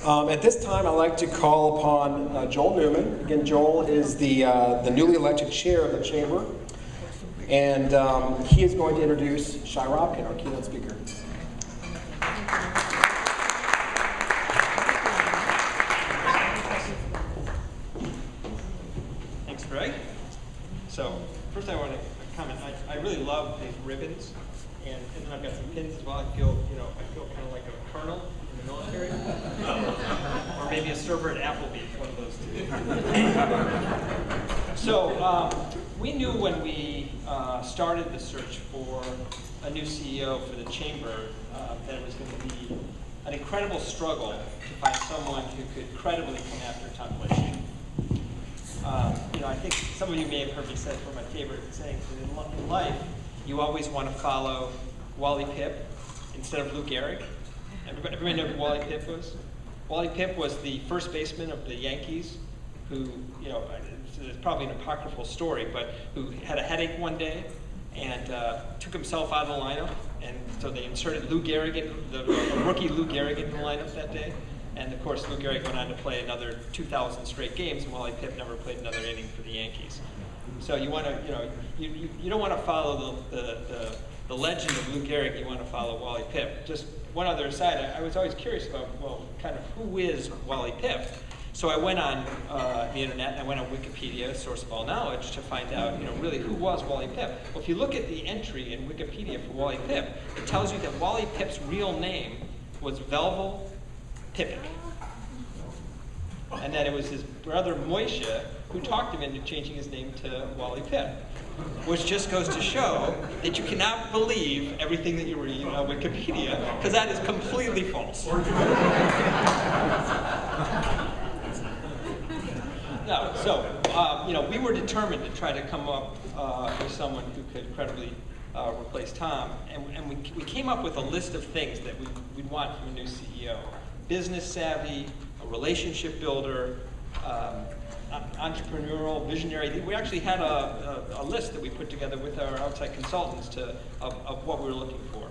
At this time, I'd like to call upon Joel Newman. Again, Joel is the newly elected chair of the chamber, and he is going to introduce Shai Robkin, our keynote speaker. Thanks, Greg. So, first I want to comment. I really love these ribbons, and then I've got some pins as well. I feel kind of like a colonel in the military, or maybe a server at Applebee's, one of those two. So, we knew when we started the search for a new CEO for the chamber that it was going to be an incredible struggle to find someone who could credibly come after Tom Glacier. I think some of you may have heard me say one of my favorite sayings, that in life, you always want to follow Wally Pipp instead of Lou Gehrig. Everybody know who Wally Pipp was? Wally Pipp was the first baseman of the Yankees who, it's probably an apocryphal story, but who had a headache one day and took himself out of the lineup. And so they inserted Lou Gehrig, the rookie Lou Gehrig in the lineup that day. And of course, Lou Gehrig went on to play another 2,000 straight games, and Wally Pipp never played another inning for the Yankees. So you want to, you don't want to follow the legend of Lou Gehrig. You want to follow Wally Pipp. Just one other aside, I was always curious about, well, kind of who is Wally Pipp? So I went on the internet, and I went on Wikipedia, source of all knowledge, to find out, really who was Wally Pipp. Well, if you look at the entry in Wikipedia for Wally Pipp, it tells you that Wally Pipp's real name was Velvel Pippin, and that it was his brother Moishe who talked him into changing his name to Wally Pipp, which just goes to show that you cannot believe everything that you read on Wikipedia, because that is completely false. No, so we were determined to try to come up with someone who could credibly replace Tom, and we came up with a list of things that we'd want from a new CEO. Business savvy, a relationship builder, entrepreneurial, visionary. We actually had a list that we put together with our outside consultants of what we were looking for.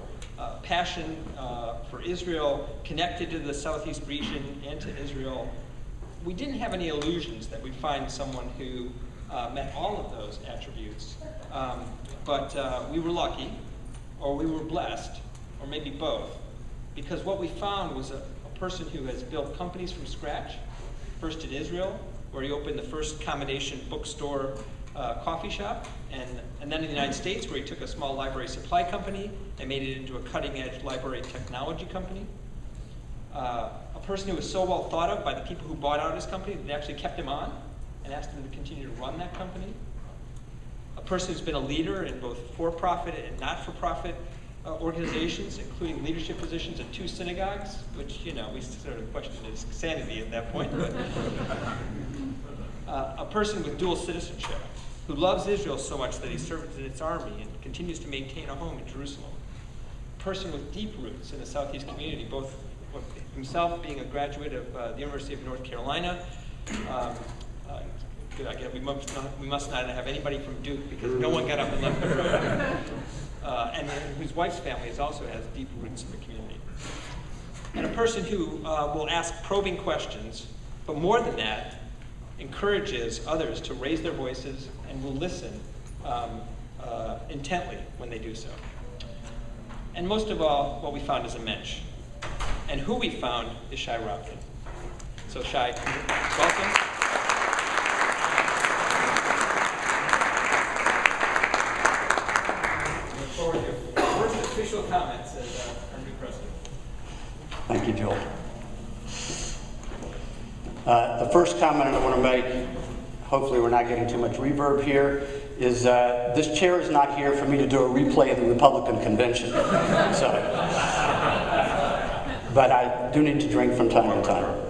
Passion for Israel, connected to the Southeast region and to Israel. We didn't have any illusions that we'd find someone who met all of those attributes, but we were lucky, or we were blessed, or maybe both, because what we found was a person who has built companies from scratch, first in Israel, where he opened the first combination bookstore coffee shop, and then in the United States, where he took a small library supply company and made it into a cutting-edge library technology company. A person who was so well thought of by the people who bought out his company that they actually kept him on and asked him to continue to run that company. A person who's been a leader in both for-profit and not-for-profit organizations, including leadership positions at 2 synagogues, which, we sort of questioned his sanity at that point. But a person with dual citizenship who loves Israel so much that he served in its army and continues to maintain a home in Jerusalem. A person with deep roots in the Southeast community, both himself being a graduate of the University of North Carolina. We must not have anybody from Duke, because no one got up and left the room. And whose wife's family also has deep roots in the community. And a person who will ask probing questions, but more than that, encourages others to raise their voices and will listen intently when they do so. And most of all, what we found is a mensch. And who we found is Shai Robkin. So Shai, welcome. I look forward to your first official comments as our new president. Thank you, Joel. The first comment I want to make, hopefully we're not getting too much reverb here, is this chair is not here for me to do a replay of the Republican convention. But I do need to drink from time to time.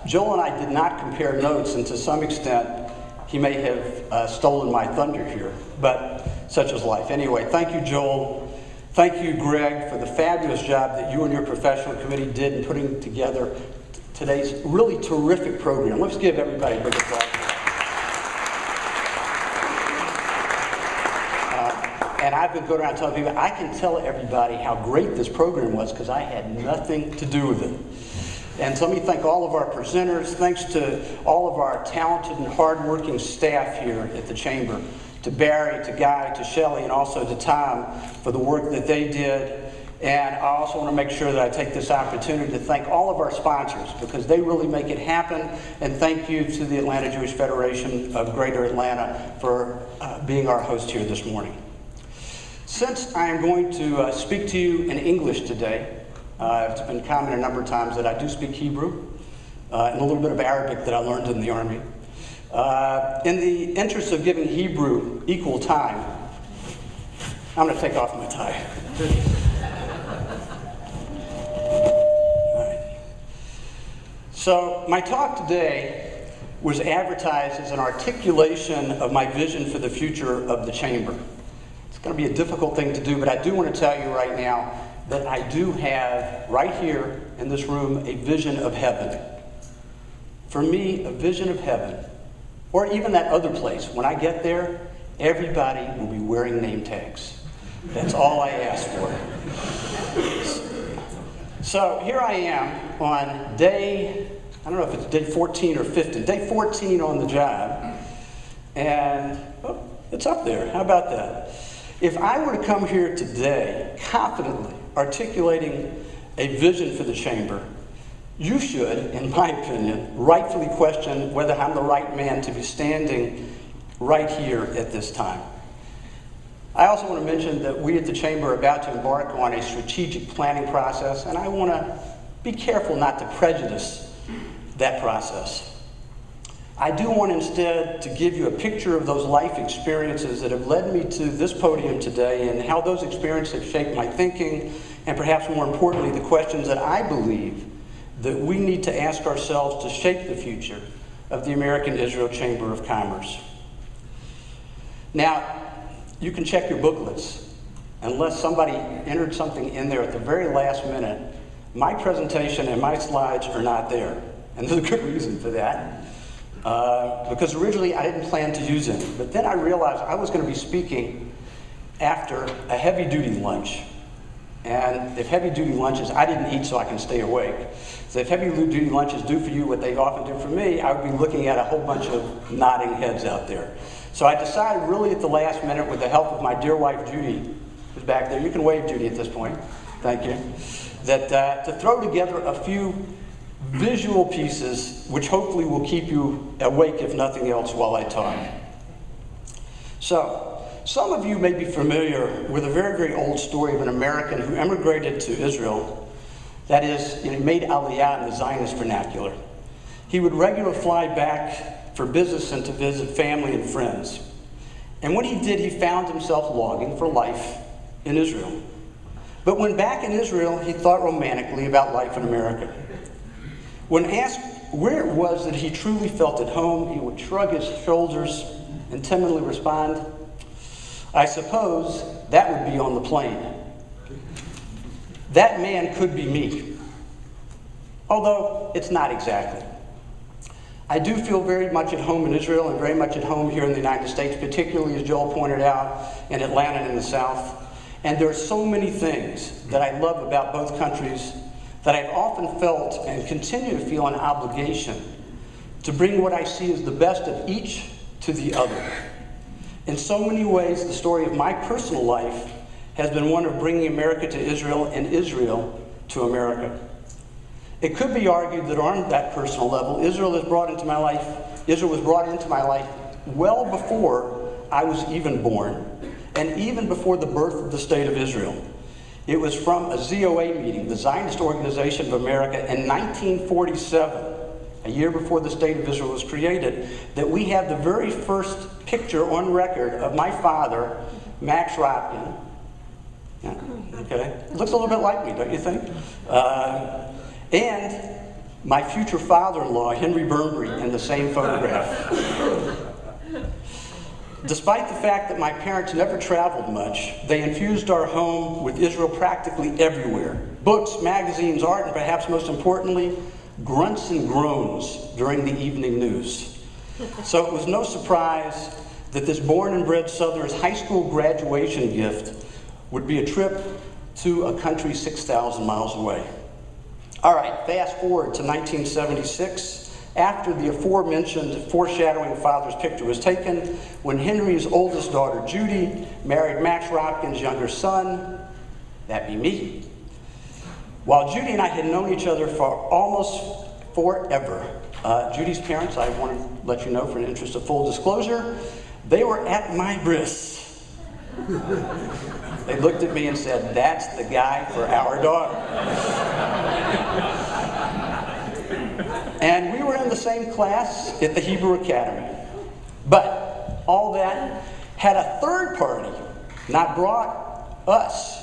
Joel and I did not compare notes, and to some extent, he may have stolen my thunder here, but such is life. Anyway, thank you, Joel. Thank you, Greg, for the fabulous job that you and your professional committee did in putting together today's really terrific program. Let's give everybody a big applause. And I've been going around telling people, I can tell everybody how great this program was because I had nothing to do with it. And so let me thank all of our presenters. Thanks to all of our talented and hardworking staff here at the Chamber, to Barry, to Guy, to Shelley, and also to Tom for the work that they did. And I also want to make sure that I take this opportunity to thank all of our sponsors because they really make it happen. And thank you to the Atlanta Jewish Federation of Greater Atlanta for being our host here this morning. Since I am going to speak to you in English today, it's been commented a number of times that I do speak Hebrew and a little bit of Arabic that I learned in the Army. In the interest of giving Hebrew equal time, I'm going to take off my tie. So my talk today was advertised as an articulation of my vision for the future of the Chamber. It's going to be a difficult thing to do, but I do want to tell you right now that I do have, right here in this room, a vision of heaven. For me, a vision of heaven, or even that other place, when I get there, everybody will be wearing name tags. That's all I ask for. So here I am on day, I don't know if it's day 14 or 15, day 14 on the job, and it's up there. How about that? If I were to come here today confidently articulating a vision for the Chamber, you should, in my opinion, rightfully question whether I'm the right man to be standing right here at this time. I also want to mention that we at the Chamber are about to embark on a strategic planning process, and I want to be careful not to prejudice that process. I do want instead to give you a picture of those life experiences that have led me to this podium today and how those experiences have shaped my thinking, and perhaps more importantly, the questions that I believe that we need to ask ourselves to shape the future of the American-Israel Chamber of Commerce. Now, you can check your booklets. Unless somebody entered something in there at the very last minute, my presentation and my slides are not there. And there's a good reason for that. Because originally I didn't plan to use it. But then I realized I was going to be speaking after a heavy-duty lunch. And if heavy-duty lunches, I didn't eat so I can stay awake. So if heavy-duty lunches do for you what they often do for me, I would be looking at a whole bunch of nodding heads out there. So I decided really at the last minute, with the help of my dear wife Judy, who's back there, you can wave Judy at this point, thank you, that to throw together a few visual pieces which hopefully will keep you awake if nothing else while I talk. So, some of you may be familiar with a very, very old story of an American who emigrated to Israel, that is, he made Aliyah in the Zionist vernacular. He would regularly fly back for business and to visit family and friends. And when he did, he found himself longing for life in Israel. But when back in Israel, he thought romantically about life in America. When asked where it was that he truly felt at home, he would shrug his shoulders and timidly respond, "I suppose that would be on the plane." That man could be me, although it's not exactly. I do feel very much at home in Israel and very much at home here in the United States, particularly, as Joel pointed out, in Atlanta and in the South. And there are so many things that I love about both countries that I've often felt and continue to feel an obligation to bring what I see as the best of each to the other. In so many ways, the story of my personal life has been one of bringing America to Israel and Israel to America. It could be argued that on that personal level, Israel was brought into my life well before I was even born, and even before the birth of the State of Israel. It was from a ZOA meeting, the Zionist Organization of America, in 1947, a year before the State of Israel was created, that we have the very first picture on record of my father, Max Robkin. Yeah, okay. Looks a little bit like me, don't you think? And my future father-in-law, Henry Burnbury, in the same photograph. Despite the fact that my parents never traveled much, they infused our home with Israel practically everywhere. Books, magazines, art, and perhaps most importantly, grunts and groans during the evening news. So it was no surprise that this born and bred Southerner's high school graduation gift would be a trip to a country 6,000 miles away. All right, fast forward to 1976. After the aforementioned foreshadowing father's picture was taken, when Henry's oldest daughter, Judy, married Max Robkin's younger son, that'd be me. While Judy and I had known each other for almost forever, Judy's parents, I want to let you know for the interest of full disclosure, they were at my bris. They looked at me and said, "That's the guy for our daughter." And we were in the same class at the Hebrew Academy. But all that had a third party not brought us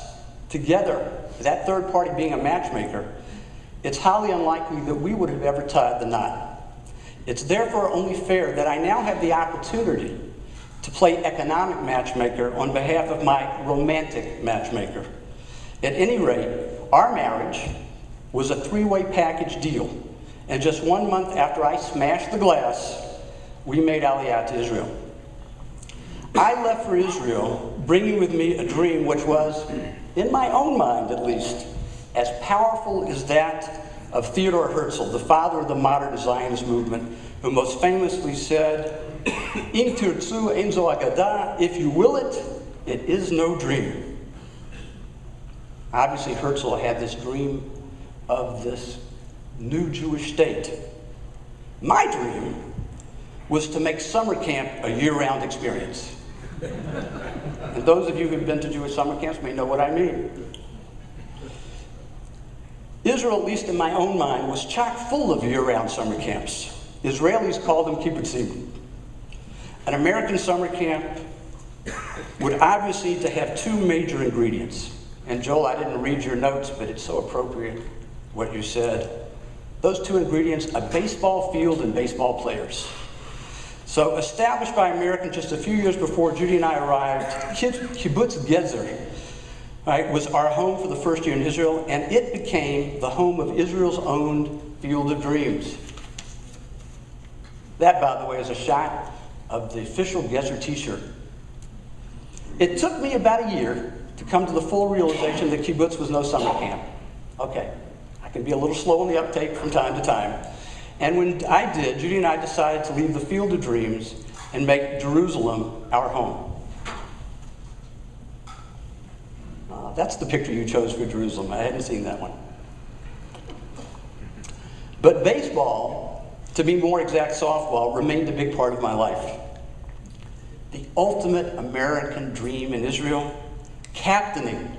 together, that third party being a matchmaker, it's highly unlikely that we would have ever tied the knot. It's therefore only fair that I now have the opportunity to play economic matchmaker on behalf of my romantic matchmaker. At any rate, our marriage was a three-way package deal. And just 1 month after I smashed the glass, we made Aliyah to Israel. I left for Israel, bringing with me a dream which was, in my own mind at least, as powerful as that of Theodor Herzl, the father of the modern Zionist movement, who most famously said, "Im tirtzu ein zo agada," if you will it, it is no dream. Obviously, Herzl had this dream of this new Jewish state. My dream was to make summer camp a year-round experience. And those of you who've been to Jewish summer camps may know what I mean. Israel, at least in my own mind, was chock full of year-round summer camps. Israelis call them kibbutzim. An American summer camp would obviously to have two major ingredients. And Joel, I didn't read your notes, but it's so appropriate what you said. Those two ingredients, a baseball field and baseball players. So established by Americans just a few years before Judy and I arrived, Kibbutz Gezer, right, was our home for the first year in Israel, and it became the home of Israel's own Field of Dreams. That, by the way, is a shot of the official Gezer t-shirt. It took me about a year to come to the full realization that kibbutz was no summer camp. Okay, I can be a little slow on the uptake from time to time. And when I did, Judy and I decided to leave the Field of Dreams and make Jerusalem our home. That's the picture you chose for Jerusalem. I hadn't seen that one. But baseball, to be more exact, softball, remained a big part of my life. The ultimate American dream in Israel, captaining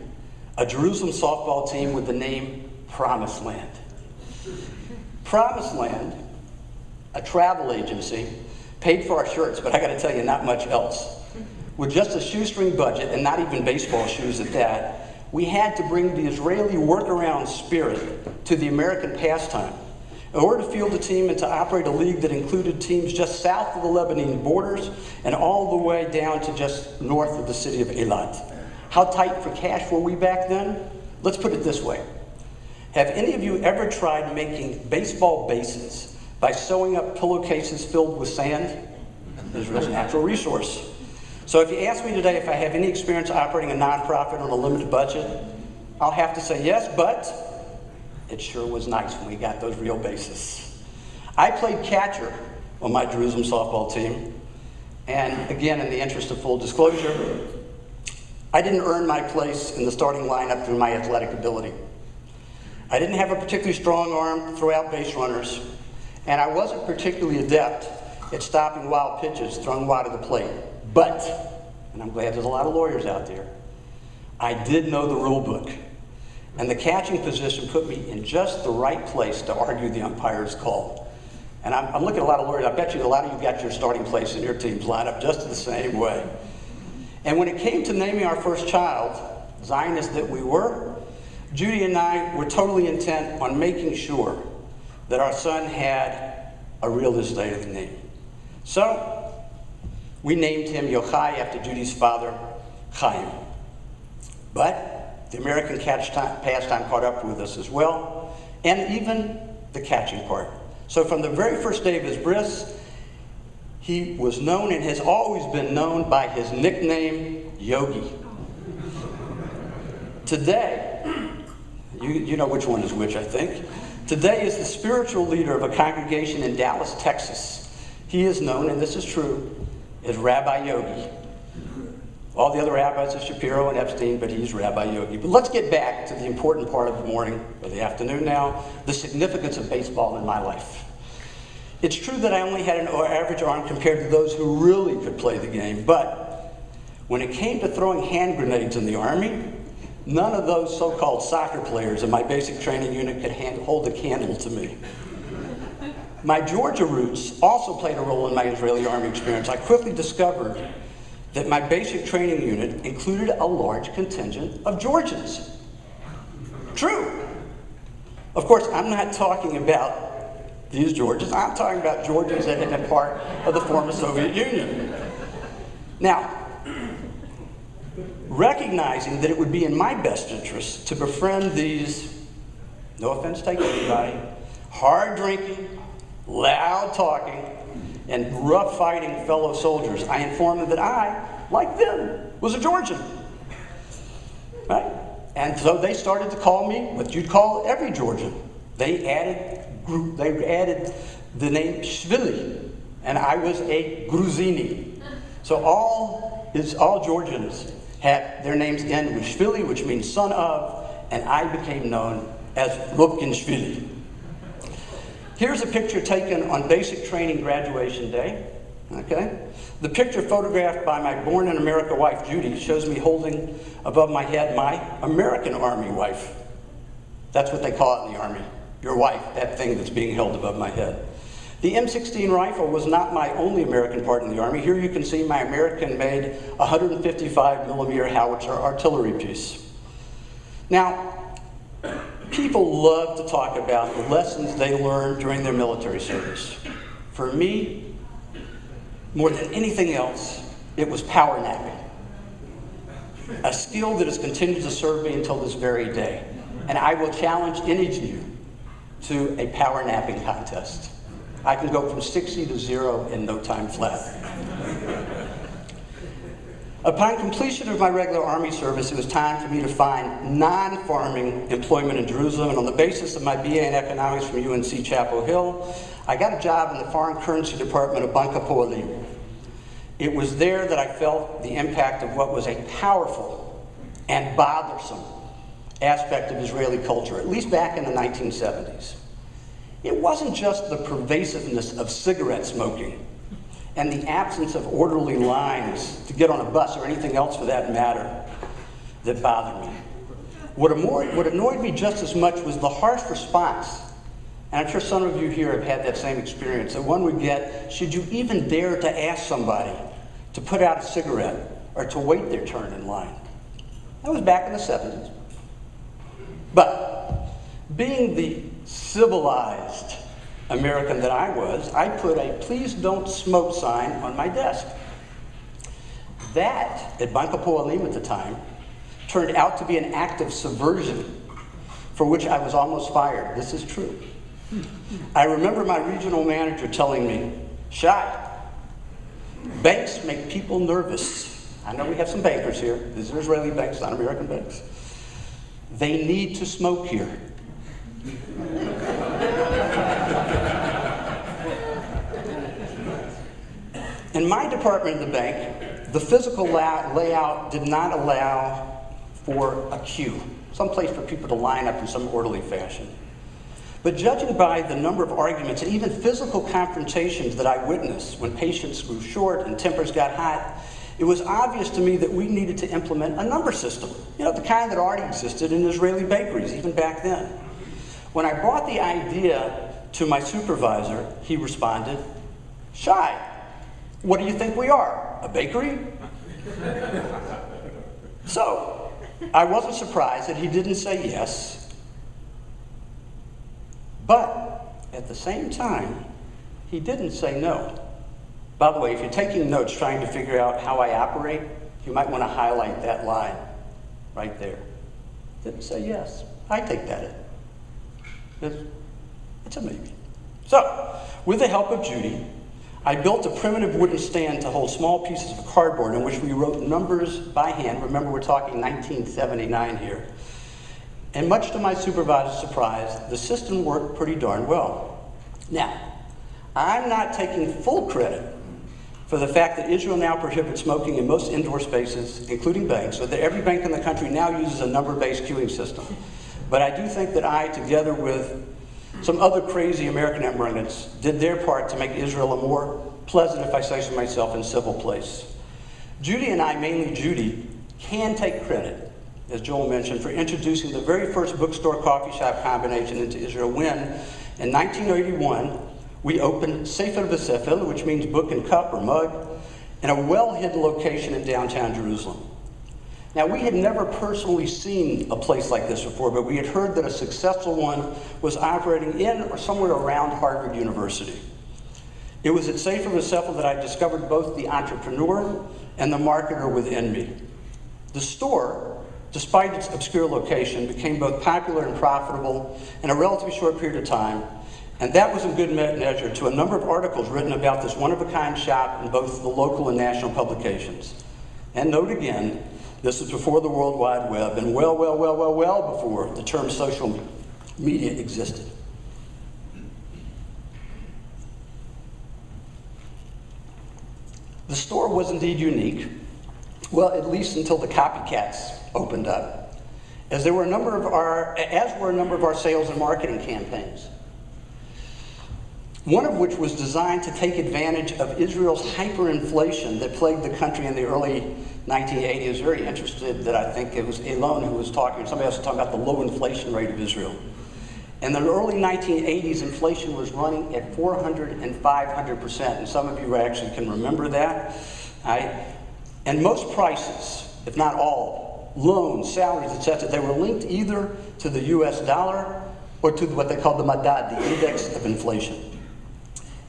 a Jerusalem softball team with the name Promised Land. Promised Land, a travel agency, paid for our shirts, but I got to tell you, not much else. With just a shoestring budget, and not even baseball shoes at that, we had to bring the Israeli workaround spirit to the American pastime in order to field a team and to operate a league that included teams just south of the Lebanese borders and all the way down to just north of the city of Eilat. How tight for cash were we back then? Let's put it this way. Have any of you ever tried making baseball bases by sewing up pillowcases filled with sand? Israel's natural resource. So if you ask me today if I have any experience operating a nonprofit on a limited budget, I'll have to say yes, but it sure was nice when we got those real bases. I played catcher on my Jerusalem softball team, and again, in the interest of full disclosure, I didn't earn my place in the starting lineup through my athletic ability. I didn't have a particularly strong arm to throw out base runners, and I wasn't particularly adept at stopping wild pitches thrown wide of the plate. But, and I'm glad there's a lot of lawyers out there, I did know the rule book. And the catching position put me in just the right place to argue the umpire's call. And I'm looking at a lot of lawyers. I bet you a lot of you got your starting place in your team's lineup just the same way. And when it came to naming our first child, Zionists that we were, Judy and I were totally intent on making sure that our son had a real Israeli name. So, we named him Yochai after Judy's father, Chaim. But the American pastime caught up with us as well, and even the catching part. So from the very first day of his bris, he was known and has always been known by his nickname, Yogi. Today, you know which one is which, I think. Today is the spiritual leader of a congregation in Dallas, Texas. He is known, and this is true, as Rabbi Yogi. All the other rabbis are Shapiro and Epstein, but he's Rabbi Yogi. But let's get back to the important part of the morning, or the afternoon now, the significance of baseball in my life. It's true that I only had an average arm compared to those who really could play the game, but when it came to throwing hand grenades in the Army, none of those so-called soccer players in my basic training unit could hold a candle to me. My Georgia roots also played a role in my Israeli Army experience. I quickly discovered that my basic training unit included a large contingent of Georgians. True. Of course, I'm not talking about these Georgians. I'm talking about Georgians that had been part of the former Soviet Union. Now, recognizing that it would be in my best interest to befriend these, no offense taken anybody, hard drinking, loud talking, and rough fighting fellow soldiers, I informed them that I, like them, was a Georgian. Right? And so they started to call me what you'd call every Georgian. They added the name Shvili, and I was a Gruzini. So all Georgians had their names end with Shvili, which means son of, and I became known as Robkin Shvili. Here's a picture taken on basic training graduation day. Okay? The picture photographed by my born in America wife, Judy, shows me holding above my head my American Army wife. That's what they call it in the Army. Your wife, that thing that's being held above my head. The M16 rifle was not my only American part in the Army. Here you can see my American-made 155 millimeter howitzer artillery piece. Now, people love to talk about the lessons they learned during their military service. For me, more than anything else, it was power napping. A skill that has continued to serve me until this very day. And I will challenge any of you to a power napping contest. I can go from 60 to 0 in no time flat. Upon completion of my regular Army service, it was time for me to find non-farming employment in Jerusalem, and on the basis of my BA in economics from UNC Chapel Hill, I got a job in the foreign currency department of Banca Poalim. It was there that I felt the impact of what was a powerful and bothersome aspect of Israeli culture, at least back in the 1970s. It wasn't just the pervasiveness of cigarette smoking and the absence of orderly lines to get on a bus or anything else for that matter that bothered me. What annoyed me just as much was the harsh response, and I'm sure some of you here have had that same experience, that one would get, should you even dare to ask somebody to put out a cigarette or to wait their turn in line? That was back in the 70s. But being the civilized American that I was, I put a "please don't smoke" sign on my desk. That, at Banca Poalim at the time, turned out to be an act of subversion for which I was almost fired. This is true. I remember my regional manager telling me, "Shai, banks make people nervous." I know we have some bankers here. These are Israeli banks, not American banks. "They need to smoke here." In my department of the bank, the physical layout did not allow for a queue, some place for people to line up in some orderly fashion. But judging by the number of arguments and even physical confrontations that I witnessed when patience grew short and tempers got hot, it was obvious to me that we needed to implement a number system, the kind that already existed in Israeli bakeries, even back then. When I brought the idea to my supervisor, he responded, "Shai, what do you think we are, a bakery?" So, I wasn't surprised that he didn't say yes, but at the same time, he didn't say no. By the way, if you're taking notes trying to figure out how I operate, you might want to highlight that line right there. Didn't say yes. I take that in. It's a maybe. So, with the help of Judy, I built a primitive wooden stand to hold small pieces of cardboard in which we wrote numbers by hand. Remember, we're talking 1979 here. And much to my supervisor's surprise, the system worked pretty darn well. Now, I'm not taking full credit for the fact that Israel now prohibits smoking in most indoor spaces, including banks, so that every bank in the country now uses a number-based queuing system. But I do think that I, together with some other crazy American immigrants, did their part to make Israel a more pleasant, if I say so myself, and civil place. Judy and I, mainly Judy, can take credit, as Joel mentioned, for introducing the very first bookstore coffee shop combination into Israel when, in 1981, we opened Sefer v'Sefel, which means book and cup or mug, in a well-hidden location in downtown Jerusalem. Now, we had never personally seen a place like this before, but we had heard that a successful one was operating in or somewhere around Harvard University. It was at Sefer v'Sefel that I discovered both the entrepreneur and the marketer within me. The store, despite its obscure location, became both popular and profitable in a relatively short period of time, and that was in good measure to a number of articles written about this one-of-a-kind shop in both the local and national publications. And note again, this was before the World Wide Web and well before the term social media existed. The store was indeed unique, well, at least until the copycats opened up, as were a number of our sales and marketing campaigns. One of which was designed to take advantage of Israel's hyperinflation that plagued the country in the early 1980s. I was very interested that I think it was Elon who was talking, somebody else was talking about the low inflation rate of Israel. In the early 1980s, inflation was running at 400 and 500%, and some of you actually can remember that. Right? And most prices, if not all, loans, salaries, etc., they were linked either to the US dollar or to what they called the Madad, the index of inflation.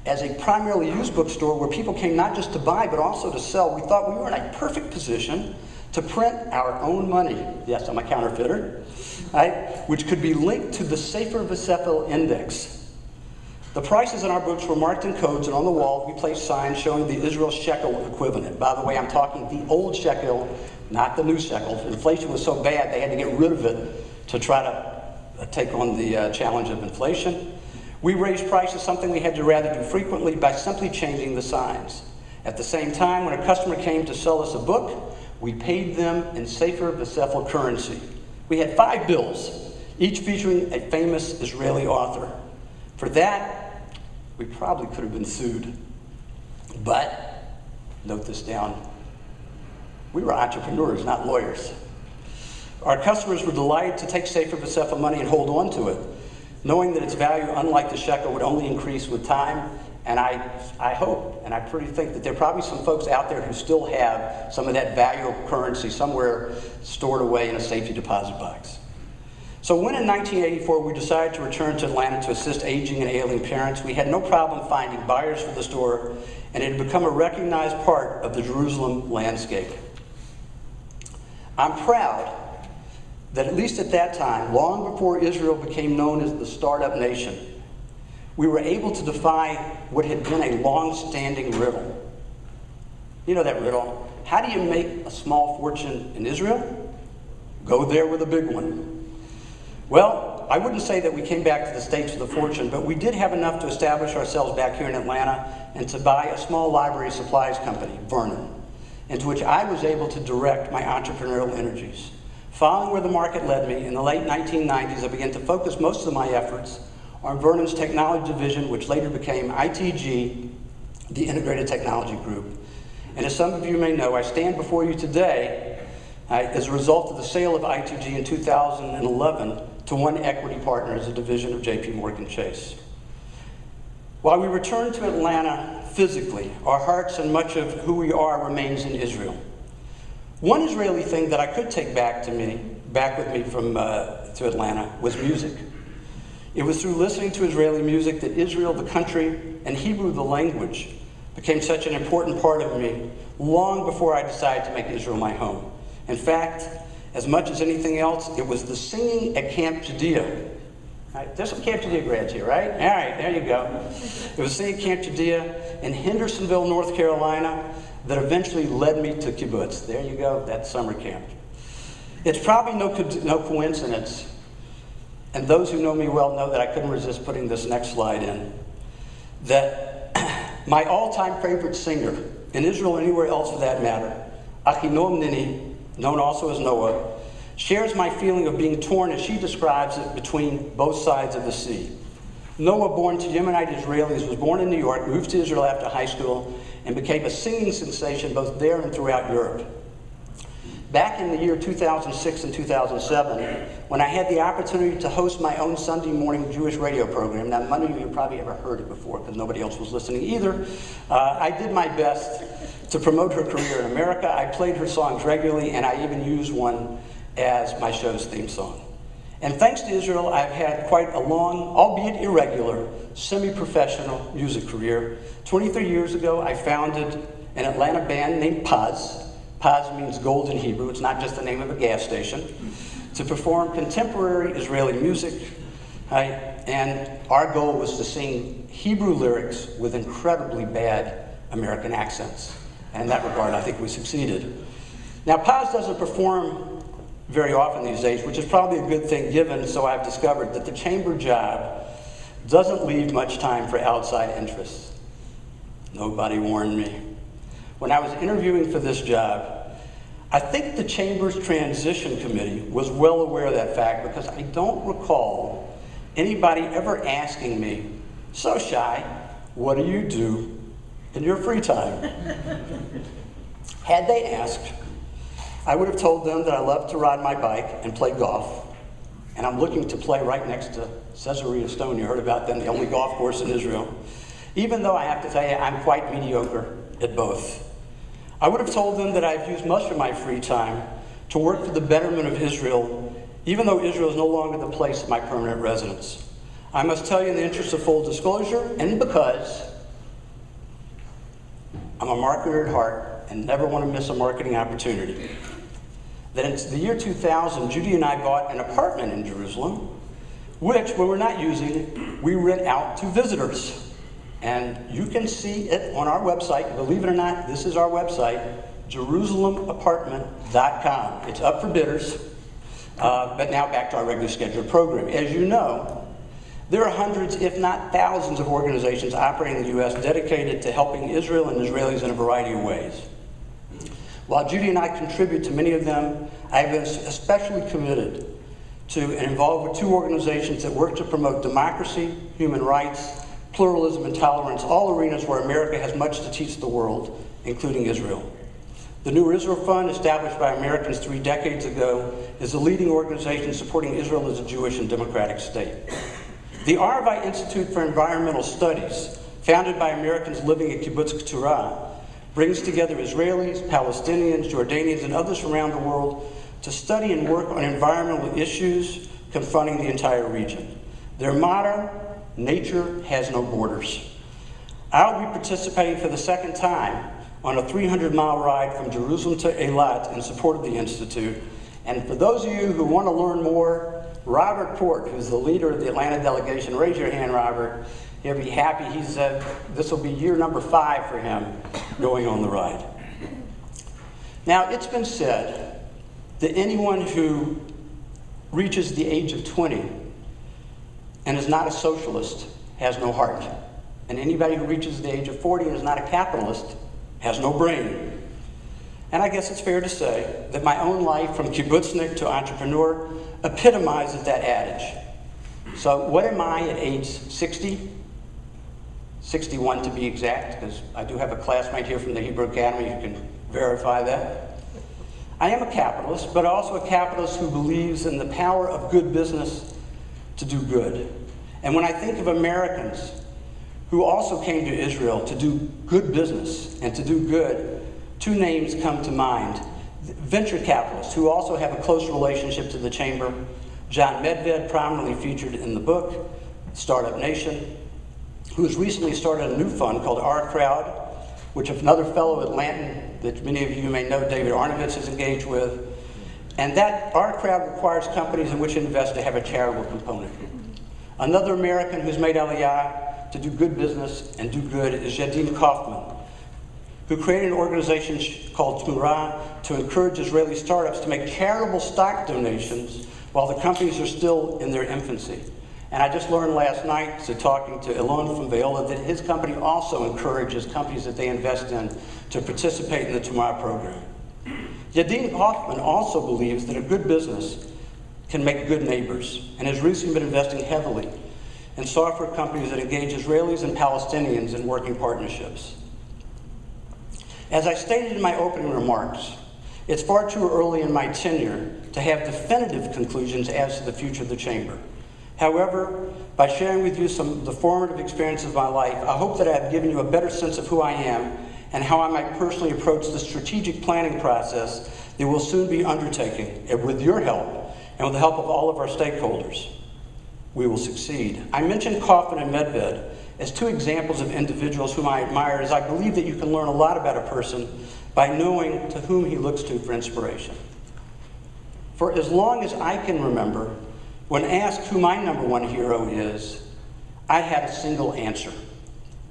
As a primarily used bookstore where people came not just to buy but also to sell, we thought we were in a perfect position to print our own money. Yes, I'm a counterfeiter, right? Which could be linked to the Sefer v'Sefel index. The prices in our books were marked in codes, and on the wall we placed signs showing the Israel shekel equivalent. By the way, I'm talking the old shekel, not the new shekel. Inflation was so bad they had to get rid of it to try to take on the challenge of inflation. We raised prices, something we had to rather do frequently, by simply changing the signs. At the same time, when a customer came to sell us a book, we paid them in Sefer v'Sefel currency. We had 5 bills, each featuring a famous Israeli author. For that, we probably could have been sued. But, note this down, we were entrepreneurs, not lawyers. Our customers were delighted to take Sefer v'Sefel money and hold on to it, knowing that its value, unlike the shekel, would only increase with time. And I hope, and I pretty think that there are probably some folks out there who still have some of that value of currency somewhere stored away in a safety deposit box. So when in 1984 we decided to return to Atlanta to assist aging and ailing parents, we had no problem finding buyers for the store, and it had become a recognized part of the Jerusalem landscape. I'm proud that at least at that time, long before Israel became known as the startup nation, we were able to defy what had been a long-standing riddle. You know that riddle. How do you make a small fortune in Israel? Go there with a big one. Well, I wouldn't say that we came back to the States with a fortune, but we did have enough to establish ourselves back here in Atlanta and to buy a small library supplies company, Vernon, into which I was able to direct my entrepreneurial energies. Following where the market led me, in the late 1990s, I began to focus most of my efforts on Vernon's technology division, which later became ITG, the Integrated Technology Group. And as some of you may know, I stand before you today as a result of the sale of ITG in 2011 to One Equity Partners, a division of JP Chase. While we return to Atlanta physically, our hearts and much of who we are remains in Israel. One Israeli thing that I could take back with me to Atlanta was music. It was through listening to Israeli music that Israel, the country, and Hebrew, the language, became such an important part of me long before I decided to make Israel my home. In fact, as much as anything else, it was the singing at Camp Judea Right, there's some Camp Judea grads here, right? All right, there you go. It was seeing Camp Judea in Hendersonville, North Carolina, that eventually led me to kibbutz. There you go, that summer camp. It's probably no coincidence, and those who know me well know that I couldn't resist putting this next slide in, that my all-time favorite singer, in Israel or anywhere else for that matter, Achinoam Nini, known also as Noah, shares my feeling of being torn, as she describes it, between both sides of the sea. Noah, born to Yemenite Israelis, was born in New York, moved to Israel after high school, and became a singing sensation both there and throughout Europe. Back in the year 2006 and 2007, when I had the opportunity to host my own Sunday morning Jewish radio program, now none of you have probably ever heard it before because nobody else was listening either, I did my best to promote her career in America. I played her songs regularly, and I even used one as my show's theme song. And thanks to Israel, I've had quite a long, albeit irregular, semi-professional music career. 23 years ago, I founded an Atlanta band named Paz. Paz means gold in Hebrew. It's not just the name of a gas station. To perform contemporary Israeli music. And our goal was to sing Hebrew lyrics with incredibly bad American accents. And in that regard, I think we succeeded. Now, Paz doesn't perform very often these days, which is probably a good thing given, so I've discovered that the chamber job doesn't leave much time for outside interests. Nobody warned me. When I was interviewing for this job, I think the chamber's transition committee was well aware of that fact, because I don't recall anybody ever asking me, "So Shai, what do you do in your free time?" Had they asked, I would have told them that I love to ride my bike and play golf, and I'm looking to play right next to Caesarea Stone. You heard about them, the only golf course in Israel. Even though I have to tell you, I'm quite mediocre at both. I would have told them that I've used much of my free time to work for the betterment of Israel, even though Israel is no longer the place of my permanent residence. I must tell you, in the interest of full disclosure, and because I'm a marketer at heart and never want to miss a marketing opportunity, that in the year 2000, Judy and I bought an apartment in Jerusalem, which, when we're not using it, we rent out to visitors. And you can see it on our website. Believe it or not, this is our website, JerusalemApartment.com. It's up for bidders, but now back to our regularly scheduled program. As you know, there are hundreds, if not thousands, of organizations operating in the U.S. dedicated to helping Israel and Israelis in a variety of ways. While Judy and I contribute to many of them, I've been especially committed to and involved with two organizations that work to promote democracy, human rights, pluralism, and tolerance, all arenas where America has much to teach the world, including Israel. The New Israel Fund, established by Americans 3 decades ago, is a leading organization supporting Israel as a Jewish and democratic state. The Arvai Institute for Environmental Studies, founded by Americans living in Kibbutz Keturah, brings together Israelis, Palestinians, Jordanians, and others from around the world to study and work on environmental issues confronting the entire region. Their motto, "Nature has no borders." I'll be participating for the second time on a 300-mile ride from Jerusalem to Eilat in support of the Institute. And for those of you who want to learn more, Robert Port, who's the leader of the Atlanta delegation, raise your hand, Robert. He'll be happy. This will be year number 5 for him going on the ride. Now, it's been said that anyone who reaches the age of 20 and is not a socialist has no heart. And anybody who reaches the age of 40 and is not a capitalist has no brain. And I guess it's fair to say that my own life, from kibbutznik to entrepreneur, epitomizes that adage. So what am I at age 60? 61 to be exact, because I do have a classmate here from the Hebrew Academy who can verify that. I am a capitalist, but also a capitalist who believes in the power of good business to do good. And when I think of Americans who also came to Israel to do good business and to do good, 2 names come to mind. Venture capitalists who also have a close relationship to the chamber. John Medved, prominently featured in the book, Startup Nation, who has recently started a new fund called Our Crowd, which another fellow Atlantan that many of you may know, David Arnovitz, is engaged with. And that Our Crowd requires companies in which invest to have a charitable component. Another American who's made Aliyah to do good business and do good is Yadin Kaufman, who created an organization called Tmura to encourage Israeli startups to make charitable stock donations while the companies are still in their infancy. And I just learned last night, talking to Elon from Veolia, that his company also encourages companies that they invest in to participate in the Tmura program. Yadin Kaufman also believes that a good business can make good neighbors, and has recently been investing heavily in software companies that engage Israelis and Palestinians in working partnerships. As I stated in my opening remarks, it's far too early in my tenure to have definitive conclusions as to the future of the Chamber. However, by sharing with you some of the formative experiences of my life, I hope that I have given you a better sense of who I am and how I might personally approach the strategic planning process that we'll soon be undertaking, and with your help and with the help of all of our stakeholders, we will succeed. I mentioned Kaufman and Medved as two examples of individuals whom I admire, as I believe that you can learn a lot about a person by knowing to whom he looks to for inspiration. For as long as I can remember, when asked who my number one hero is, I had a single answer: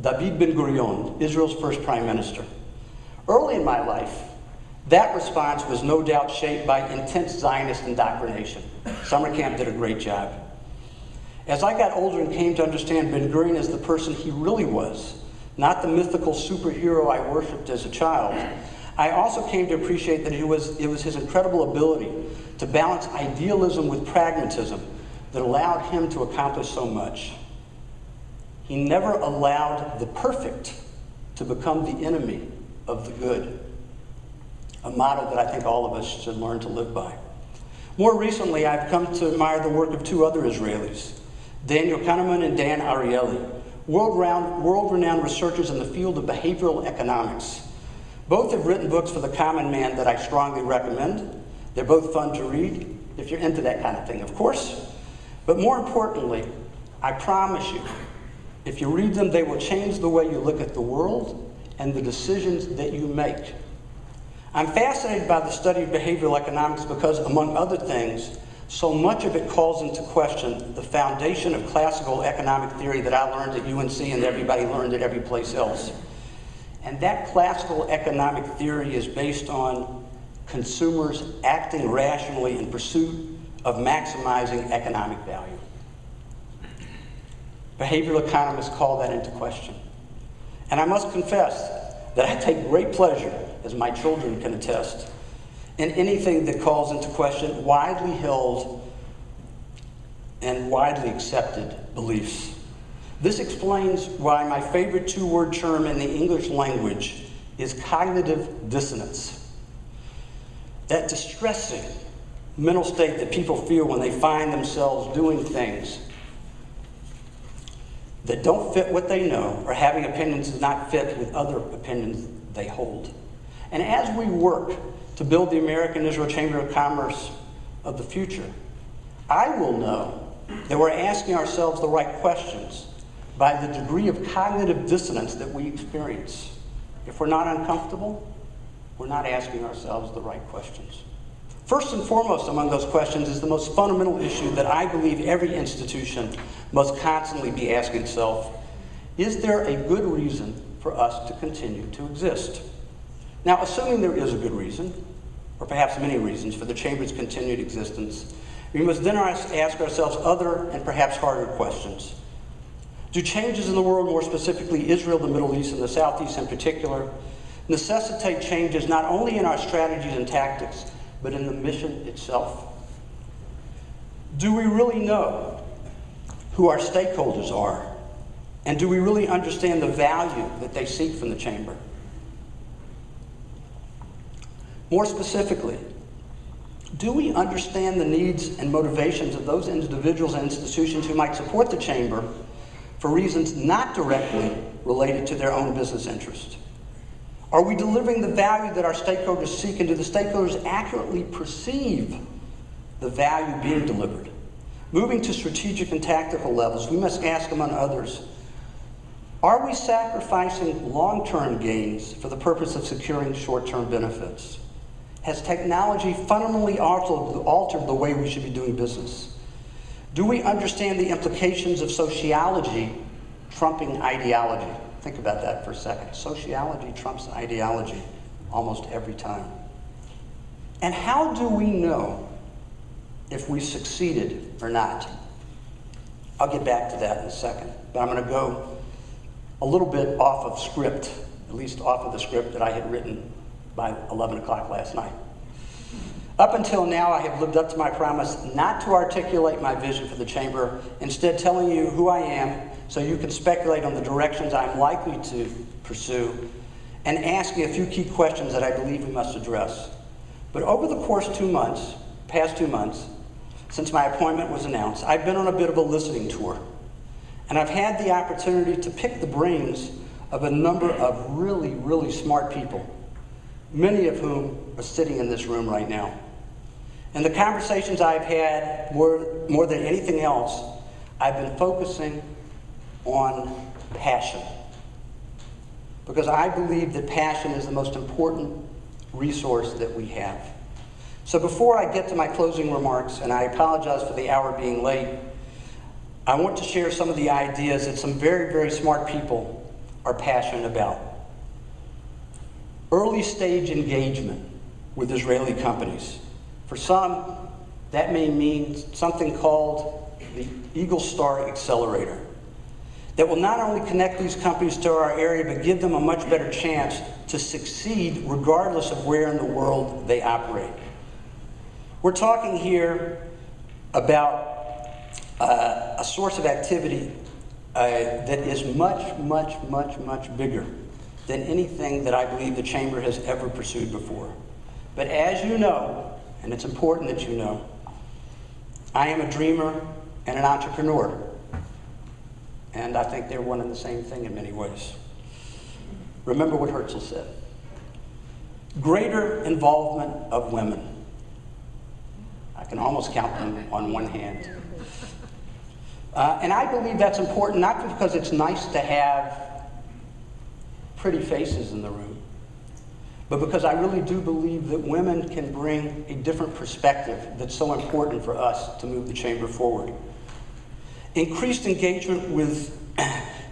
David Ben-Gurion, Israel's first prime minister. Early in my life, that response was no doubt shaped by intense Zionist indoctrination. Summer camp did a great job. As I got older and came to understand Ben-Gurion as the person he really was, not the mythical superhero I worshipped as a child, I also came to appreciate that it was his incredible ability to balance idealism with pragmatism that allowed him to accomplish so much. He never allowed the perfect to become the enemy of the good, a motto that I think all of us should learn to live by. More recently, I've come to admire the work of two other Israelis, Daniel Kahneman and Dan Ariely, world-renowned researchers in the field of behavioral economics. Both have written books for the common man that I strongly recommend. They're both fun to read, if you're into that kind of thing, of course. But more importantly, I promise you, if you read them, they will change the way you look at the world and the decisions that you make. I'm fascinated by the study of behavioral economics because, among other things, so much of it calls into question the foundation of classical economic theory that I learned at UNC and everybody learned at every place else. And that classical economic theory is based on consumers acting rationally in pursuit of maximizing economic value. Behavioral economists call that into question. And I must confess that I take great pleasure, as my children can attest, in anything that calls into question widely held and widely accepted beliefs. This explains why my favorite two-word term in the English language is cognitive dissonance. That distressing mental state that people feel when they find themselves doing things that don't fit what they know, or having opinions that not fit with other opinions they hold. And as we work to build the American-Israel Chamber of Commerce of the future, I will know that we're asking ourselves the right questions by the degree of cognitive dissonance that we experience. If we're not uncomfortable, we're not asking ourselves the right questions. First and foremost among those questions is the most fundamental issue that I believe every institution must constantly be asking itself: is there a good reason for us to continue to exist? Now, assuming there is a good reason, or perhaps many reasons, for the Chamber's continued existence, we must then ask ourselves other and perhaps harder questions. Do changes in the world, more specifically Israel, the Middle East, and the Southeast in particular, necessitate changes not only in our strategies and tactics, but in the mission itself? Do we really know who our stakeholders are? And do we really understand the value that they seek from the Chamber? More specifically, do we understand the needs and motivations of those individuals and institutions who might support the Chamber for reasons not directly related to their own business interest? Are we delivering the value that our stakeholders seek, and do the stakeholders accurately perceive the value being delivered? Moving to strategic and tactical levels, we must ask, among others, are we sacrificing long-term gains for the purpose of securing short-term benefits? Has technology fundamentally altered the way we should be doing business? Do we understand the implications of sociology trumping ideology? Think about that for a second. Sociology trumps ideology almost every time. And how do we know if we succeeded or not? I'll get back to that in a second, but I'm going to go a little bit off of script, at least off of the script that I had written by 11 o'clock last night. Up until now, I have lived up to my promise not to articulate my vision for the chamber, instead telling you who I am so you can speculate on the directions I'm likely to pursue and asking a few key questions that I believe we must address. But over the course of past 2 months, since my appointment was announced, I've been on a bit of a listening tour. And I've had the opportunity to pick the brains of a number of really, really smart people, many of whom are sitting in this room right now. And the conversations I've had, more than anything else, I've been focusing on passion. Because I believe that passion is the most important resource that we have. So before I get to my closing remarks, and I apologize for the hour being late, I want to share some of the ideas that some very, very smart people are passionate about. Early stage engagement with Israeli companies. For some, that may mean something called the Eagle Star Accelerator that will not only connect these companies to our area, but give them a much better chance to succeed regardless of where in the world they operate. We're talking here about a source of activity that is much, much, much, much bigger than anything that I believe the Chamber has ever pursued before. But as you know, and it's important that you know, I am a dreamer and an entrepreneur. And I think they're one and the same thing in many ways. Remember what Herzl said. Greater involvement of women. I can almost count them on one hand. And I believe that's important, not because it's nice to have pretty faces in the room, but because I really do believe that women can bring a different perspective that's so important for us to move the Chamber forward. Increased engagement with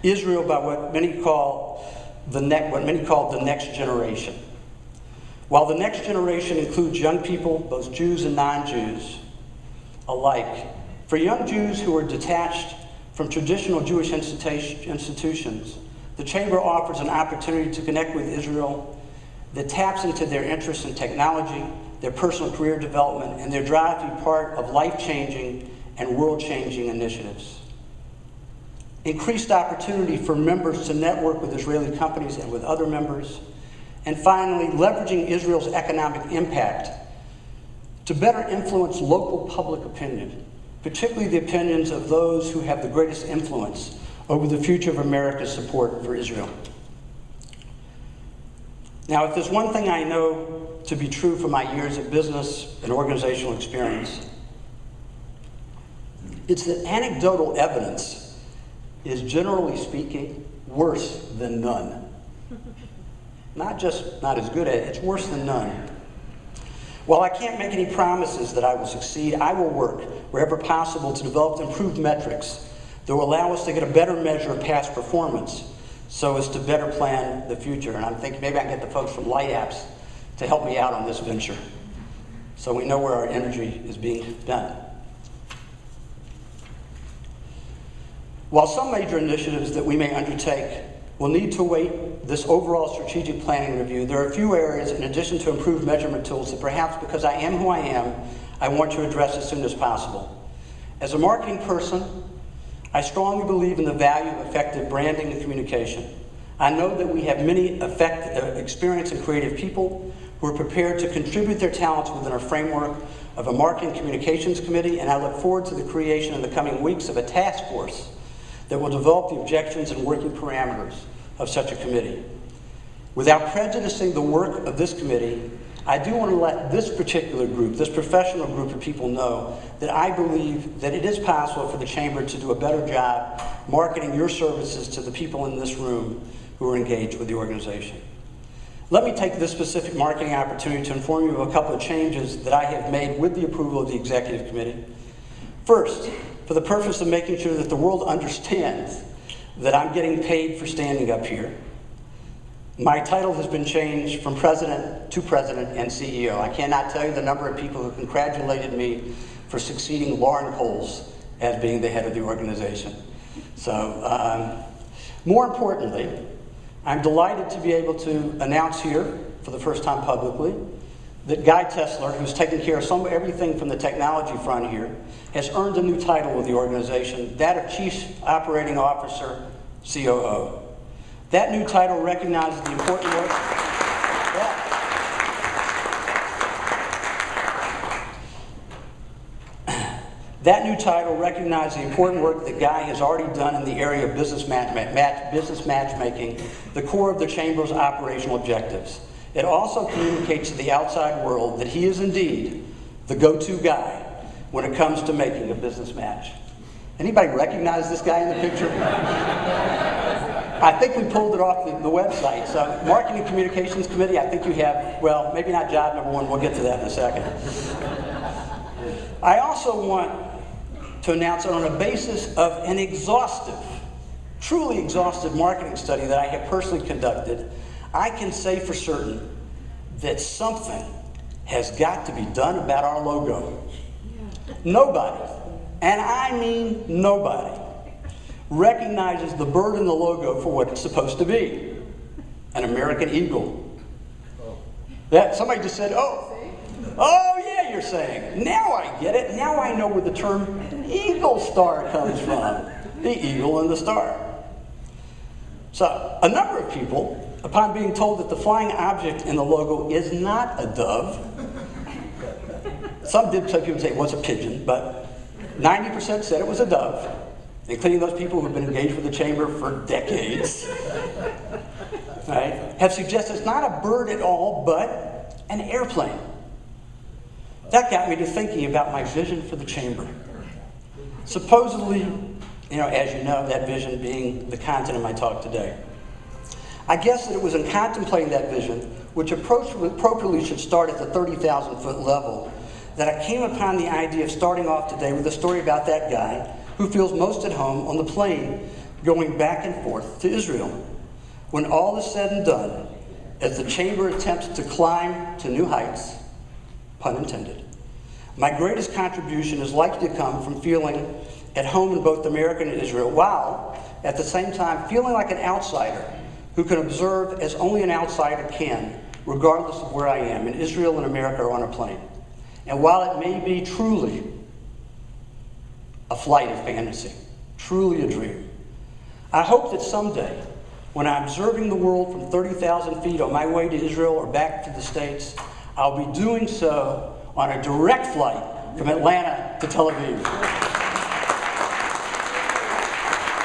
Israel by what many call the next generation. While the next generation includes young people, both Jews and non-Jews alike, for young Jews who are detached from traditional Jewish institutions, the Chamber offers an opportunity to connect with Israel that taps into their interest in technology, their personal career development, and their drive to be part of life-changing and world-changing initiatives. Increased opportunity for members to network with Israeli companies and with other members. And finally, leveraging Israel's economic impact to better influence local public opinion, particularly the opinions of those who have the greatest influence over the future of America's support for Israel. Now, if there's one thing I know to be true from my years of business and organizational experience, it's that anecdotal evidence is, generally speaking, worse than none. Not just not as good at it, it's worse than none. While I can't make any promises that I will succeed, I will work wherever possible to develop improved metrics that will allow us to get a better measure of past performance so as to better plan the future. And I'm thinking maybe I can get the folks from Light Apps to help me out on this venture so we know where our energy is being spent. While some major initiatives that we may undertake will need to await this overall strategic planning review, there are a few areas, in addition to improved measurement tools, that perhaps because I am who I am, I want to address as soon as possible. As a marketing person, I strongly believe in the value of effective branding and communication. I know that we have many experienced and creative people who are prepared to contribute their talents within our framework of a marketing communications committee, and I look forward to the creation in the coming weeks of a task force that will develop the objectives and working parameters of such a committee. Without prejudicing the work of this committee, I do want to let this particular group, this professional group of people know that I believe that it is possible for the Chamber to do a better job marketing your services to the people in this room who are engaged with the organization. Let me take this specific marketing opportunity to inform you of a couple of changes that I have made with the approval of the Executive Committee. First, for the purpose of making sure that the world understands that I'm getting paid for standing up here, my title has been changed from president to president and CEO. I cannot tell you the number of people who congratulated me for succeeding Lauren Coles as being the head of the organization. So, more importantly, I'm delighted to be able to announce here, for the first time publicly, that Guy Tesler, who's taken care of everything from the technology front here, has earned a new title with the organization, that of Chief Operating Officer, COO. That new title recognizes the important work. That new title recognizes the important work that Guy has already done in the area of business matchmaking, the core of the Chamber's operational objectives. It also communicates to the outside world that he is indeed the go-to guy when it comes to making a business match. Anybody recognize this guy in the picture? I think we pulled it off the website. So, Marketing Communications Committee, I think you have, well, maybe not job number one, we'll get to that in a second. I also want to announce that on a basis of an exhaustive, truly exhaustive marketing study that I have personally conducted, I can say for certain that something has got to be done about our logo. Nobody, and I mean nobody, recognizes the bird in the logo for what it's supposed to be, an American eagle. That somebody just said, oh yeah, you're saying. Now I get it. Now I know where the term eagle star comes from. The eagle and the star. So, a number of people, upon being told that the flying object in the logo is not a dove, some people say it was a pigeon, but 90% said it was a dove, including those people who have been engaged with the Chamber for decades, right, have suggested it's not a bird at all, but an airplane. That got me to thinking about my vision for the Chamber. Supposedly, as you know, that vision being the content of my talk today. I guess that it was in contemplating that vision, which appropriately should start at the 30,000-foot level, that I came upon the idea of starting off today with a story about that guy who feels most at home on the plane going back and forth to Israel. When all is said and done, as the Chamber attempts to climb to new heights, pun intended, my greatest contribution is likely to come from feeling at home in both America and Israel, while at the same time feeling like an outsider who can observe as only an outsider can, regardless of where I am, in Israel and America or on a plane. And while it may be truly a flight of fantasy, truly a dream, I hope that someday, when I'm observing the world from 30,000 feet on my way to Israel or back to the States, I'll be doing so on a direct flight from Atlanta to Tel Aviv.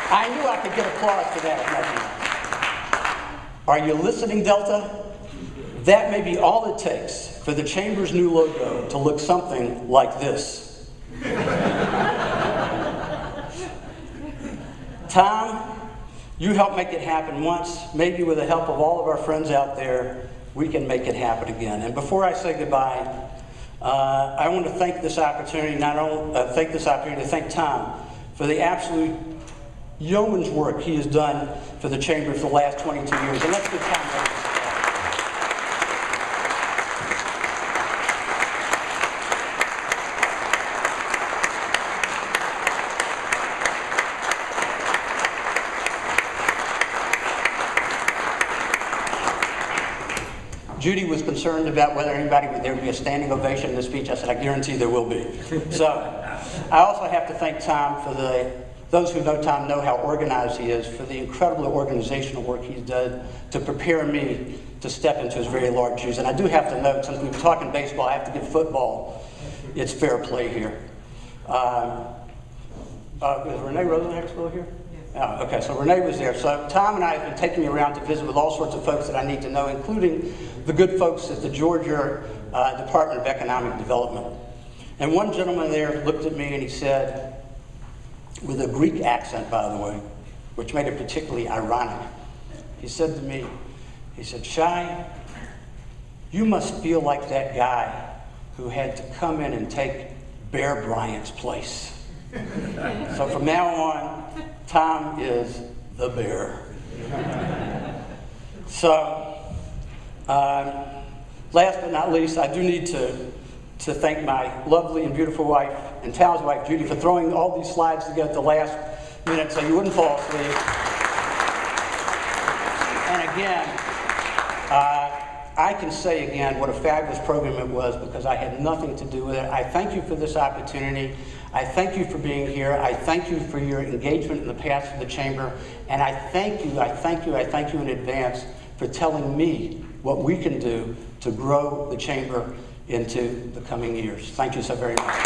I knew I could get applause for that. Are you listening, Delta? That may be all it takes for the Chamber's new logo to look something like this. Tom, you helped make it happen once. Maybe with the help of all of our friends out there, we can make it happen again. And before I say goodbye, I want to take this opportunity to thank Tom for the absolute yeoman's work he has done for the Chamber for the last 22 years. And let's give Tom a round. Judy was concerned about whether there would be a standing ovation in the speech. I said, I guarantee there will be. So, I also have to thank Tom for those who know Tom know how organized he is, for the incredible organizational work he's done to prepare me to step into his very large shoes. And I do have to note, since we've been talking baseball, I have to give football its fair play here. Is Renee Rosenheck still here? Oh, okay, so Renee was there. So Tom and I have been taking me around to visit with all sorts of folks that I need to know, including the good folks at the Georgia Department of Economic Development. And one gentleman there looked at me and he said, with a Greek accent, by the way, which made it particularly ironic, he said to me, he said, Shai, you must feel like that guy who had to come in and take Bear Bryant's place. So from now on, Tom is the bear. So, last but not least, I do need to thank my lovely and beautiful wife and talented wife, Judy, for throwing all these slides together at the last minute so you wouldn't fall asleep. And again, I can say again what a fabulous program it was because I had nothing to do with it. I thank you for this opportunity. I thank you for being here. I thank you for your engagement in the past of the Chamber. And I thank you in advance for telling me what we can do to grow the Chamber into the coming years. Thank you so very much.